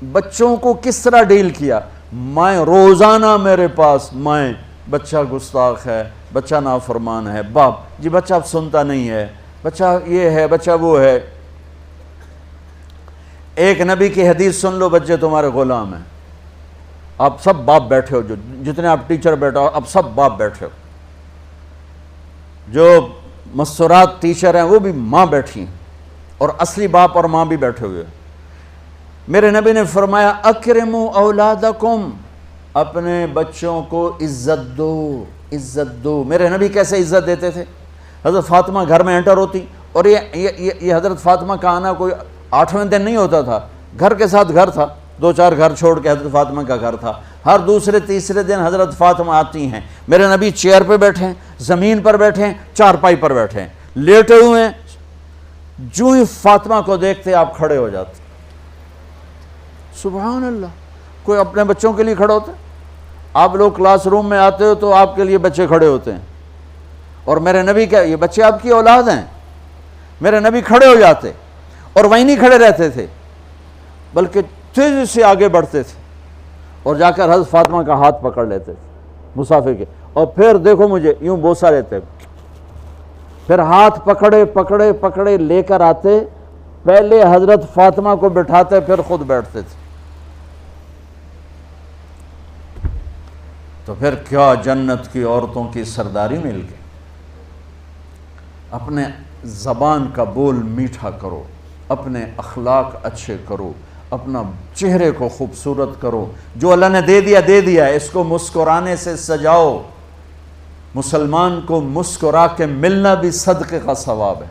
بچوں کو کس طرح ڈیل کیا؟ میں روزانہ میرے پاس بچہ گستاخ ہے، بچہ نافرمان ہے، باپ جی بچہ اب سنتا نہیں ہے، بچہ یہ ہے، بچہ وہ ہے۔ ایک نبی کی حدیث سن لو، بچے تمہارے غلام ہیں، آپ سب باپ بیٹھے ہو، جو جتنے آپ ٹیچر بیٹھا ہو اب سب باپ بیٹھے ہو، جو مستورات ٹیچر ہیں وہ بھی ماں بیٹھی ہیں، اور اصلی باپ اور ماں بھی بیٹھے ہوئے۔ میرے نبی نے فرمایا اکرموا اولادکم، اپنے بچوں کو عزت دو، عزت دو۔ میرے نبی کیسے عزت دیتے تھے؟ حضرت فاطمہ گھر میں انٹر ہوتی، اور یہ حضرت فاطمہ کا آنا کوئی 8ویں دن نہیں ہوتا تھا، گھر کے ساتھ گھر تھا، 2-4 گھر چھوڑ کے حضرت فاطمہ کا گھر تھا، ہر دوسرے تیسرے دن حضرت فاطمہ آتی ہیں، میرے نبی چیئر پہ بیٹھے ہیں، زمین پر بیٹھے ہیں، چارپائی پر بیٹھے ہیں، لیٹے ہوئے ہیں، جو ہی فاطمہ کو دیکھتے آپ کھڑے ہو جاتے۔ سبحان اللہ، کوئی اپنے بچوں کے لیے کھڑا ہوتا ہے؟ آپ لوگ کلاس روم میں آتے ہو تو آپ کے لیے بچے کھڑے ہوتے ہیں، اور میرے نبی کیا یہ بچے آپ کی اولاد ہیں؟ میرے نبی کھڑے ہو جاتے، اور وہیں نہیں کھڑے رہتے تھے بلکہ تیزی سے آگے بڑھتے تھے، اور جا کر حضرت فاطمہ کا ہاتھ پکڑ لیتے تھے مسافر کے، اور پھر دیکھو مجھے یوں بوسہ لیتے، پھر ہاتھ پکڑے پکڑے پکڑے لے کر آتے، پہلے حضرت فاطمہ کو بٹھاتے پھر خود بیٹھتے تھے۔ تو پھر کیا جنت کی عورتوں کی سرداری مل گئی۔ اپنے زبان کا بول میٹھا کرو، اپنے اخلاق اچھے کرو، اپنا چہرے کو خوبصورت کرو، جو اللہ نے دے دیا ہے، اس کو مسکرانے سے سجاؤ۔ مسلمان کو مسکرا کے ملنا بھی صدقے کا ثواب ہے،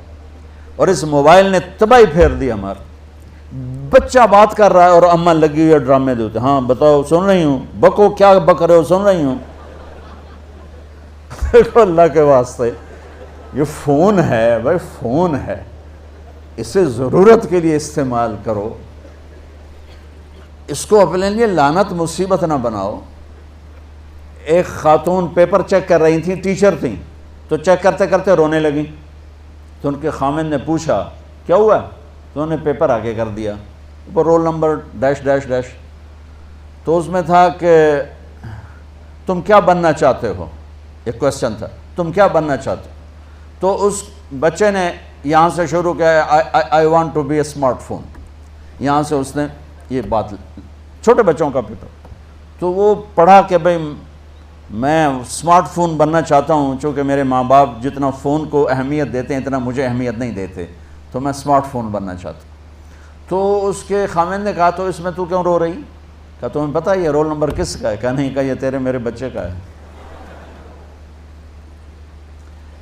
اور اس موبائل نے تباہی پھیر دی ہمارا۔ بچہ بات کر رہا ہے اور اماں لگی ہوئی ہے ڈرامے دیتے، ہاں بتاؤ سن رہی ہوں، بکو کیا بک رہے ہو، سن رہی ہوں۔ دیکھو اللہ کے واسطے، یہ فون ہے بھائی، فون ہے، اسے ضرورت کے لیے استعمال کرو، اس کو اپنے لیے لعنت مصیبت نہ بناؤ۔ ایک خاتون پیپر چیک کر رہی تھیں، ٹیچر تھیں، تو چیک کرتے کرتے رونے لگیں، تو ان کے خامند نے پوچھا کیا ہوا؟ تو انہوں نے پیپر آگے کر دیا، اوپر roll number dash dash dash, تو اس میں تھا کہ تم کیا بننا چاہتے ہو، ایک کویسچن تھا، تم کیا بننا چاہتے ہو؟ تو اس بچے نے یہاں سے شروع کیا، I want to be a smart phone, یہاں سے اس نے یہ بات، چھوٹے بچوں کا پیپر، تو وہ پڑھا کہ بھئی میں اسمارٹ فون بننا چاہتا ہوں، چونکہ میرے ماں باپ جتنا فون کو اہمیت دیتے ہیں اتنا مجھے اہمیت نہیں دیتے، تو میں اسمارٹ فون بننا چاہتا ہوں۔ تو اس کے خامند نے کہا تو اس میں تو کیوں رو رہی؟ کہا تمہیں پتہ ہے یہ رول نمبر کس کا ہے؟ کہا نہیں، کہا یہ تیرے میرے بچے کا ہے۔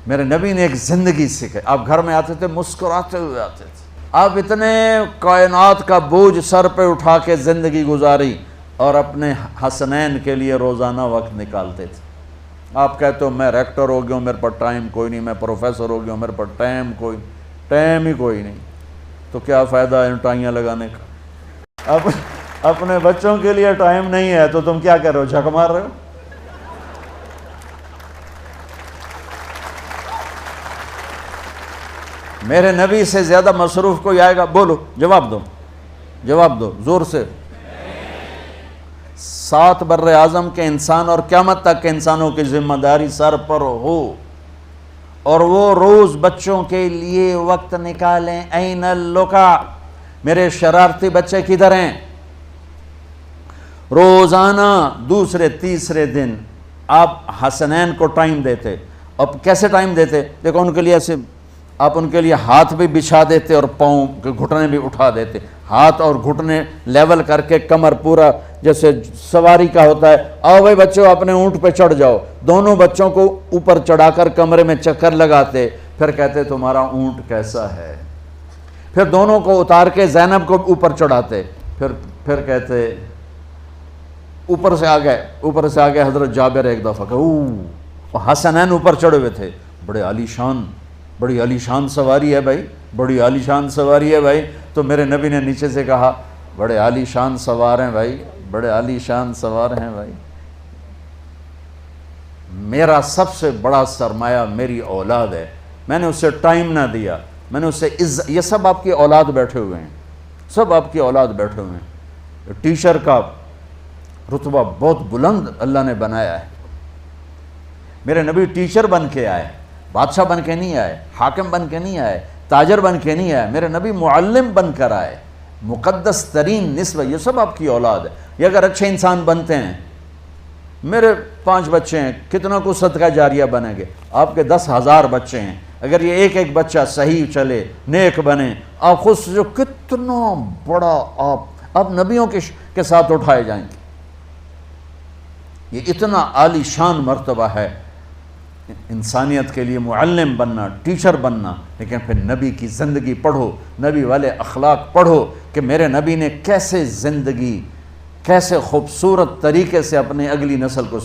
میرے نبی نے ایک زندگی سکھائی، آپ گھر میں آتے تھے مسکراتے ہوئے آتے تھے، آپ اتنے کائنات کا بوجھ سر پہ اٹھا کے زندگی گزاری، اور اپنے حسنین کے لیے روزانہ وقت نکالتے تھے۔ آپ کہتے ہو میں ریکٹر ہو گیا ہوں، میرے پاس ٹائم کوئی نہیں، میں پروفیسر ہو گیا ہوں، میرے پاس ٹائم ہی کوئی نہیں، تو کیا فائدہ ہے ٹائیاں لگانے کا؟ اپنے بچوں کے لیے ٹائم نہیں ہے تو تم کیا کر رہے ہو، جھک مار رہے ہو؟ میرے نبی سے زیادہ مصروف کوئی آئے گا؟ بولو، جواب دو زور سے۔ 7 بر اعظم کے انسان اور قیامت تک کے انسانوں کی ذمہ داری سر پر ہو، اور وہ روز بچوں کے لیے وقت نکالیں۔ این اللقا، میرے شرارتی بچے کدھر ہیں؟ روزانہ دوسرے تیسرے دن آپ حسنین کو ٹائم دیتے۔ اب کیسے ٹائم دیتے؟ دیکھو ان کے لیے ایسے آپ ان کے لیے ہاتھ بھی بچھا دیتے اور پاؤں کے گھٹنے بھی اٹھا دیتے، ہاتھ اور گھٹنے لیول کر کے، کمر پورا جیسے سواری کا ہوتا ہے، آؤ بھائی بچوں اپنے اونٹ پہ چڑھ جاؤ، دونوں بچوں کو اوپر چڑھا کر کمرے میں چکر لگاتے، پھر کہتے تمہارا اونٹ کیسا ہے، پھر دونوں کو اتار کے زینب کو اوپر چڑھاتے، پھر کہتے اوپر سے آ گئے حضرت جابر ایک دفعہ کہ حسنین اوپر چڑھے ہوئے تھے، بڑی عالی شان سواری ہے بھائی، بڑی عالی شان سواری ہے بھائی، تو میرے نبی نے نیچے سے کہا بڑے عالی شان سوار ہیں بھائی، بڑے عالی شان سوار ہیں بھائی، میرا سب سے بڑا سرمایہ میری اولاد ہے، میں نے اسے ٹائم نہ دیا، میں نے اسے یہ سب آپ کی اولاد بیٹھے ہوئے ہیں، سب آپ کی اولاد بیٹھے ہوئے ہیں، ٹیچر کا رتبہ بہت بلند اللہ نے بنایا ہے۔ میرے نبی ٹیچر بن کے آئے، بادشاہ بن کے نہیں آئے، حاکم بن کے نہیں آئے، تاجر بن کے نہیں آئے، میرے نبی معلم بن کر آئے۔ مقدس ترین نسبہ، یہ سب آپ کی اولاد ہے۔ یہ اگر اچھے انسان بنتے ہیں، میرے 5 بچے ہیں، کتنا کو صدقہ جاریہ بنیں گے؟ آپ کے 10,000 بچے ہیں، اگر یہ ایک ایک بچہ صحیح چلے، نیک بنے، آپ خود جو کتنا بڑا آپ نبیوں کے ساتھ اٹھائے جائیں گے۔ یہ اتنا عالی شان مرتبہ ہے انسانیت کے لیے، معلم بننا، ٹیچر بننا۔ لیکن پھر نبی کی زندگی پڑھو، نبی والے اخلاق پڑھو کہ میرے نبی نے کیسے زندگی، کیسے خوبصورت طریقے سے اپنے اگلی نسل کو